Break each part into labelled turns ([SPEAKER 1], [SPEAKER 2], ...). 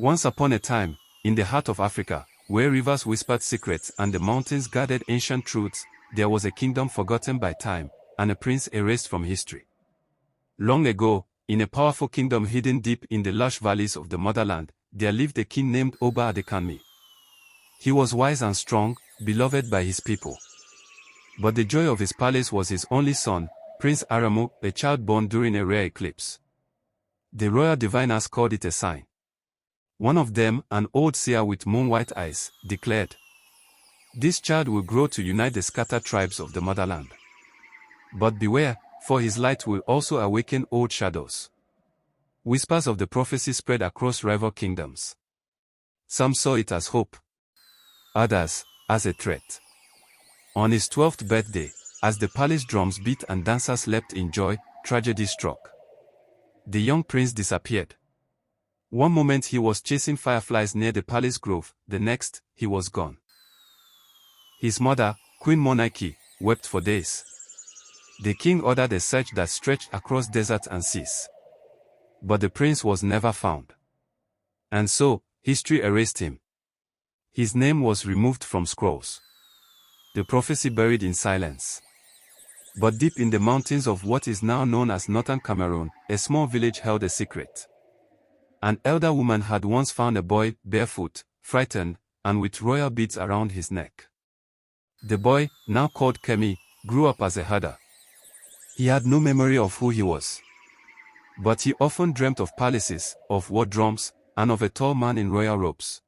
[SPEAKER 1] Once upon a time, in the heart of Africa, where rivers whispered secrets and the mountains guarded ancient truths, there was a kingdom forgotten by time, and a prince erased from history. Long ago, in a powerful kingdom hidden deep in the lush valleys of the motherland, there lived a king named Oba Adekanmi. He was wise and strong, beloved by his people. But the joy of his palace was his only son, Prince Aramo, a child born during a rare eclipse. The royal diviners called it a sign. One of them, an old seer with moon-white eyes, declared, "This child will grow to unite the scattered tribes of the motherland. But beware, for his light will also awaken old shadows." Whispers of the prophecy spread across rival kingdoms. Some saw it as hope, others as a threat. On his 12th birthday, as the palace drums beat and dancers leapt in joy, tragedy struck. The young prince disappeared. One moment he was chasing fireflies near the palace grove, the next, he was gone. His mother, Queen Monarchy, wept for days. The king ordered a search that stretched across deserts and seas. But the prince was never found. And so, history erased him. His name was removed from scrolls. The prophecy buried in silence. But deep in the mountains of what is now known as northern Cameroon, a small village held a secret. An elder woman had once found a boy, barefoot, frightened, and with royal beads around his neck. The boy, now called Kemi, grew up as a herder. He had no memory of who he was. But he often dreamt of palaces, of war drums, and of a tall man in royal robes.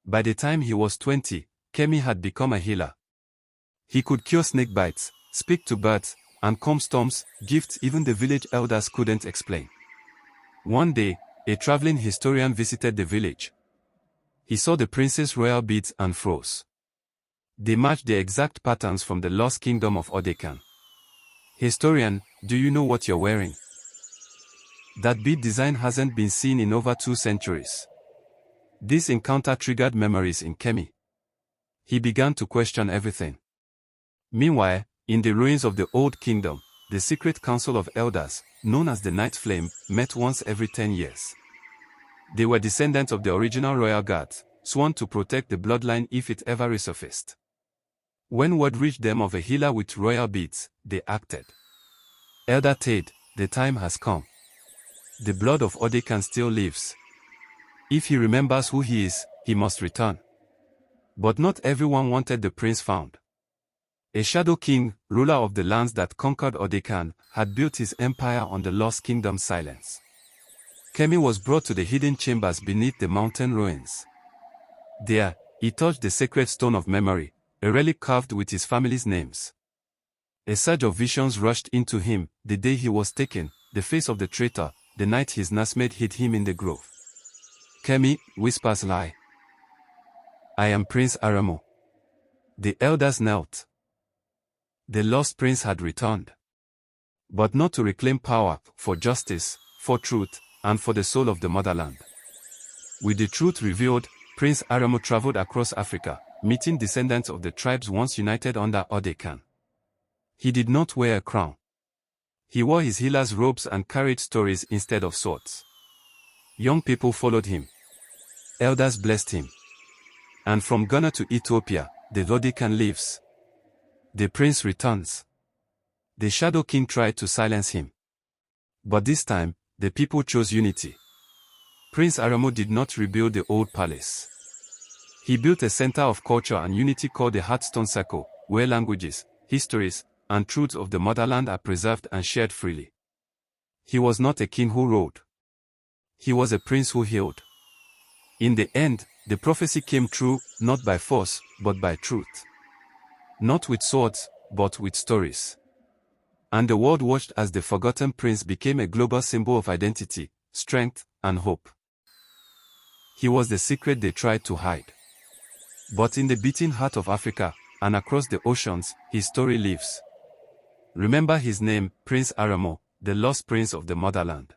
[SPEAKER 1] By the time he was 20, Kemi had become a healer. He could cure snake bites, speak to birds, and calm storms, gifts even the village elders couldn't explain. One day, a traveling historian visited the village. He saw the prince's royal beads and froze. They matched the exact patterns from the lost kingdom of Odekan. "Historian, do you know what you're wearing? That bead design hasn't been seen in over 2 centuries. This encounter triggered memories in Kemi. He began to question everything. Meanwhile, in the ruins of the old kingdom, the secret council of elders, known as the Night Flame, met once every 10 years. They were descendants of the original royal guards, sworn to protect the bloodline if it ever resurfaced. When word reached them of a healer with royal beads, they acted. "Elder Tade, the time has come. The blood of Odekan still lives. If he remembers who he is, he must return." But not everyone wanted the prince found. A shadow king, ruler of the lands that conquered Odekan, had built his empire on the lost kingdom's silence. Kemi was brought to the hidden chambers beneath the mountain ruins. There, he touched the sacred stone of memory, a relic carved with his family's names. A surge of visions rushed into him, the day he was taken, the face of the traitor, the night his nursemaid hid him in the grove. "Kemi," whispers lie. "I am Prince Aramo." The elders knelt. The lost prince had returned. But not to reclaim power, for justice, for truth, and for the soul of the motherland. With the truth revealed, Prince Aramo traveled across Africa, meeting descendants of the tribes once united under Odekan. He did not wear a crown. He wore his healer's robes and carried stories instead of swords. Young people followed him. Elders blessed him. And from Ghana to Ethiopia, the Odekan lives. The prince returns. The Shadow King tried to silence him. But this time, the people chose unity. Prince Aramo did not rebuild the old palace. He built a center of culture and unity called the Hearthstone Circle, where languages, histories, and truths of the motherland are preserved and shared freely. He was not a king who ruled. He was a prince who healed. In the end, the prophecy came true, not by force, but by truth. Not with swords, but with stories. And the world watched as the forgotten prince became a global symbol of identity, strength, and hope. He was the secret they tried to hide. But in the beating heart of Africa, and across the oceans, his story lives. Remember his name, Prince Aramo, the lost prince of the motherland.